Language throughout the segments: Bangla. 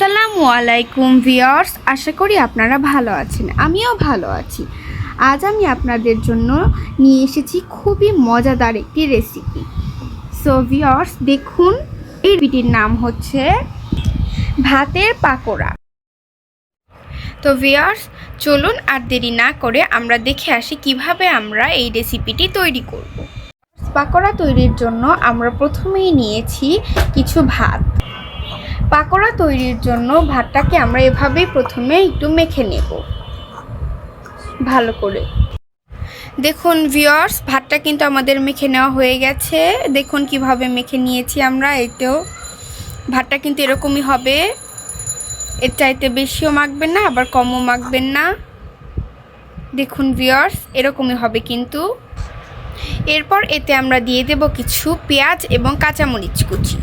আসসালামু আলাইকুম ভিউয়ার্স, আশা করি আপনারা ভালো আছেন। আমিও ভালো আছি। আজ আমি আপনাদের জন্য নিয়ে এসেছি খুবই মজাদার একটি রেসিপি। সো ভিউয়ার্স, দেখুন, এই রেসিপিটির নাম হচ্ছে ভাতের পাকোড়া। তো ভিউয়ার্স, চলুন আর দেরি না করে আমরা দেখে আসি কিভাবে আমরা এই রেসিপিটি তৈরি করব। পাকোড়া তৈরির জন্য আমরা প্রথমেই নিয়েছি কিছু ভাত। পাকোড়া তৈরির জন্য ভাতটাকে আমরা এভাবেই প্রথমে একটু মেখে নেব ভালো করে। দেখুন ভিউয়ার্স, ভাতটা কিন্তু আমাদের মেখে নেওয়া হয়ে গেছে। দেখুন কিভাবে মেখে নিয়েছি আমরা। এতেও ভাতটা কিন্তু এরকমই হবে, এর চাইতে বেশিও মাখবেন না আবার কমও মাখবেন না। দেখুন ভিউয়ার্স, এরকমই হবে কিন্তু। এরপর এতে আমরা দিয়ে দেব কিছু পেঁয়াজ এবং কাঁচামরিচ কুচি।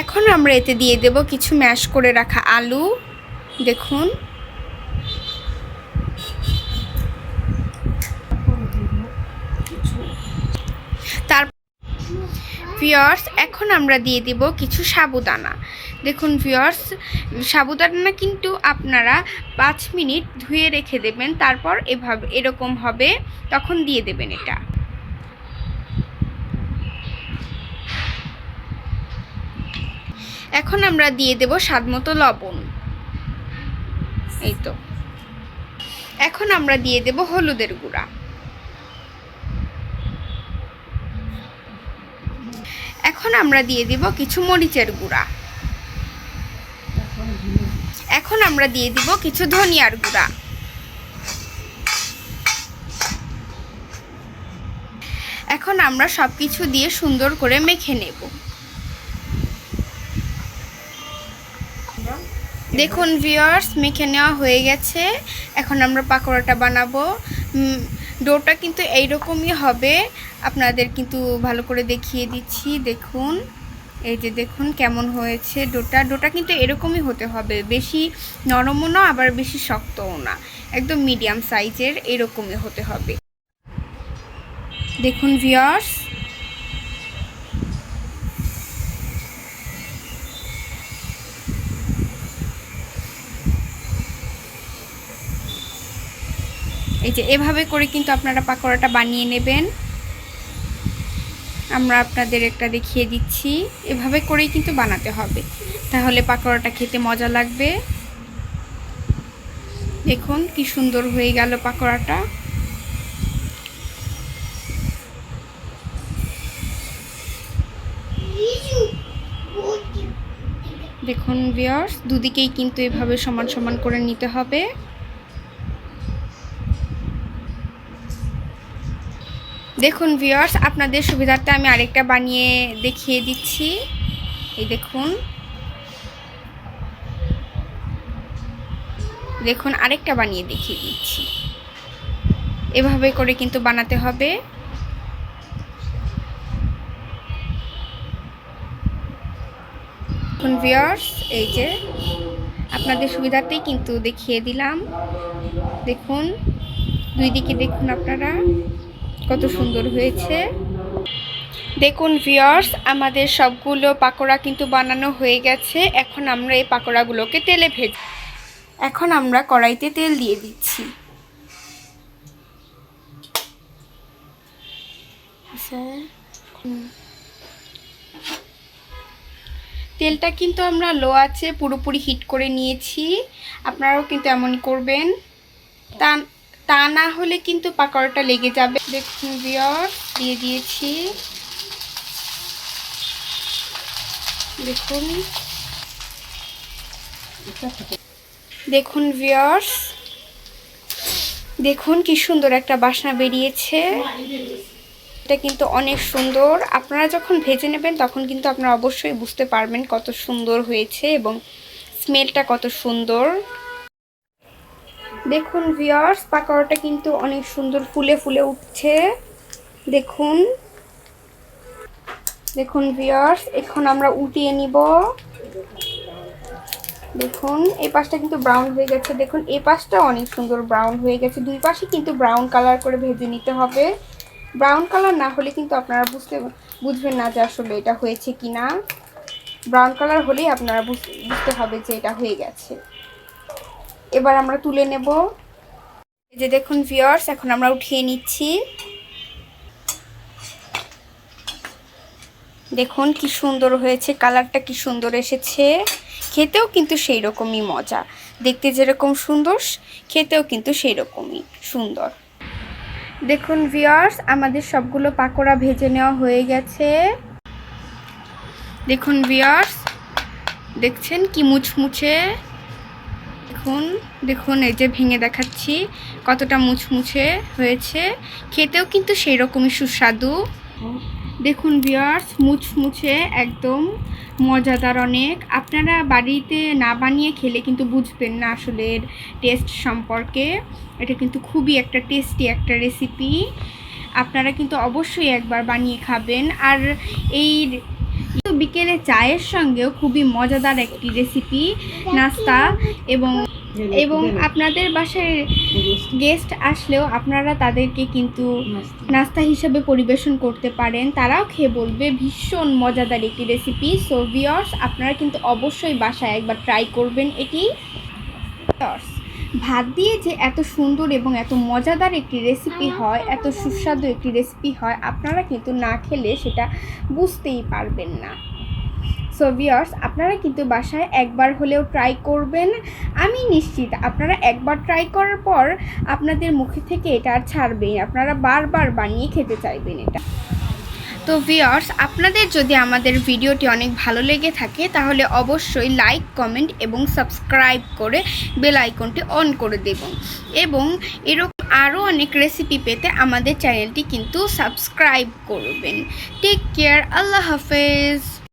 এখন আমরা এতে দিয়ে দেব কিছু ম্যাশ করে রাখা আলু। দেখুন, তারপর ভিউয়ার্স, এখন আমরা দিয়ে দেব কিছু সাবুদানা। দেখুন ভিউয়ার্স, সাবুদানা কিন্তু আপনারা 5 মিনিট ধুয়ে রেখে দেবেন, তারপর এভাবে এরকম হবে, তখন দিয়ে দেবেন এটা। এখন আমরা দিয়ে দেব স্বাদমতো লবণ। এই তো। এখন আমরা দিয়ে দেব হলুদের গুঁড়া। এখন আমরা দিয়ে দেব কিছু মরিচের গুঁড়া। এখন আমরা দিয়ে দিব কিছু ধনিয়ার গুঁড়া। এখন আমরা সবকিছু দিয়ে সুন্দর করে মেখে নেব। দেখুন ভিউয়ার্স, মেখে নেওয়া হয়ে গেছে। এখন আমরা পাকোড়াটা বানাবো। ডোটা কিন্তু এইরকমই হবে, আপনাদের কিন্তু ভালো করে দেখিয়ে দিচ্ছি। দেখুন, এই যে দেখুন কেমন হয়েছে ডোটা কিন্তু এরকমই হতে হবে, বেশি নরমও না আবার বেশি শক্তও না, একদম মিডিয়াম সাইজের এরকমই হতে হবে। দেখুন ভিউয়ার্স, এই যে এভাবে করে কিন্তু আপনারা পাকোড়াটা বানিয়ে নেবেন। আমরা আপনাদের একটা দেখিয়ে দিচ্ছি, এভাবে করেই কিন্তু বানাতে হবে, তাহলে পাকোড়াটা খেতে মজা লাগবে। দেখুন কি সুন্দর হয়ে গেল পাকোড়াটা। দেখুন ভিউয়ার্স, দুদিকেই কিন্তু এভাবে সমান সমান করে নিতে হবে। দেখুন ভিউয়ার্স, আপনাদের সুবিধার্থে আমি আরেকটা বানিয়ে দেখিয়ে দিচ্ছি। এই দেখুন, দেখুন আরেকটা বানিয়ে দেখিয়ে দিচ্ছি। এভাবে করে কিন্তু বানাতে হবে। দেখুন ভিউয়ার্স, এই যে আপনাদের সুবিধার্থেই কিন্তু দেখিয়ে দিলাম। দেখুন দুই দিকে দেখুন আপনারা কত সুন্দর হয়েছে। দেখুন ভিউয়ার্স, আমাদের সবগুলো পাকোড়া কিন্তু বানানো হয়ে গেছে। এখন আমরা এই পাকোড়াগুলোকে তেলে ভেজে, এখন আমরা কড়াইতে তেল দিয়ে দিচ্ছি। তেলটা কিন্তু আমরা লো আঁচে পুরোপুরি হিট করে নিয়েছি, আপনারাও কিন্তু এমনই করবেন, তা না হলে কিন্তু পাকোড়াটা লেগে যাবে। দেখুন ভিউয়ার্স, দিয়ে দিয়েছি। দেখুন, দেখুন ভিউয়ার্স, দেখুন কি সুন্দর একটা বাসনা বেরিয়েছে। এটা কিন্তু অনেক সুন্দর। আপনারা যখন ভেজে নেবেন তখন কিন্তু আপনারা অবশ্যই বুঝতে পারবেন কত সুন্দর হয়েছে এবং স্মেলটা কত সুন্দর। দেখুন ভিউয়ার্স, পাকোড়াটা কিন্তু অনেক সুন্দর ফুলে ফুলে উঠছে। দেখুন, দেখুন ভিউয়ার্স, এখন আমরা উঠিয়ে নিব। দেখুন এই পাশটা কিন্তু ব্রাউন হয়ে গেছে। দেখুন এই পাশটা অনেক সুন্দর ব্রাউন হয়ে গেছে। দুই পাশে কিন্তু ব্রাউন কালার করে ভেজে নিতে হবে। ব্রাউন কালার না হলে কিন্তু আপনারা বুঝবেন না যে আসলে এটা হয়েছে কি না। ব্রাউন কালার হলেই আপনারা বুঝতে হবে যে এটা হয়ে গেছে। এবার আমরা তুলে নেব। এই যে দেখুন ভিউয়ার্স, এখন আমরা উঠিয়ে নিচ্ছি। দেখুন কি সুন্দর হয়েছে, কালারটা কি সুন্দর এসেছে। খেতেও কিন্তু সেই রকমই মজা, দেখতে যেরকম সুন্দর খেতেও কিন্তু সেই রকমই সুন্দর। দেখুন ভিউয়ার্স, আমাদের সবগুলো পাকোড়া ভেজে নেওয়া হয়ে গেছে। দেখুন ভিউয়ার্স, দেখছেন কি মুচমুচে। দেখুন দেখুন, এই যে ভেঙে দেখাচ্ছি কতটা মুচমুচে হয়েছে, খেতেও কিন্তু সেই রকমই সুস্বাদু। দেখুন ভিউয়ার্স, মুচমুচে একদম মজাদার অনেক। আপনারা বাড়িতে না বানিয়ে খেলে কিন্তু বুঝবেন না আসলে এর টেস্ট সম্পর্কে। এটা কিন্তু খুবই একটা টেস্টি একটা রেসিপি, আপনারা কিন্তু অবশ্যই একবার বানিয়ে খাবেন। আর এই বিকেলে চায়ের সঙ্গেও খুবই মজাদার একটি রেসিপি, নাস্তা। এবং আপনাদের বাসায় গেস্ট আসলেও আপনারা তাদেরকে কিন্তু নাস্তা হিসেবে পরিবেশন করতে পারেন, তারাও খেয়ে বলবে ভীষণ মজাদার একটি রেসিপি। সো ভিউয়ার্স, আপনারা কিন্তু অবশ্যই বাসায় একবার ট্রাই করবেন এটি। ভাত দিয়ে যে এত সুন্দর এবং এত মজাদার একটি রেসিপি হয়, এত সুস্বাদু একটি রেসিপি হয়, আপনারা কিন্তু না খেলে সেটা বুঝতেই পারবেন না। সো ভিউয়ার্স, আপনারা কিন্তু বাসায় একবার হলেও ট্রাই করবেন। আমি নিশ্চিত আপনারা একবার ট্রাই করার পর আপনাদের মুখে থেকে এটা আর ছাড়বেই, আপনারা বারবার বানিয়ে খেতে চাইবেন এটা। তো ভিউয়ার্স, আপনাদের যদি আমাদের ভিডিওটি অনেক ভালো লেগে থাকে তাহলে অবশ্যই লাইক, কমেন্ট এবং সাবস্ক্রাইব করে বেল আইকনটি অন করে দেবেন। এবং এরকম আরও অনেক রেসিপি পেতে আমাদের চ্যানেলটি কিন্তু সাবস্ক্রাইব করবেন। টেক কেয়ার, আল্লাহ হাফেজ।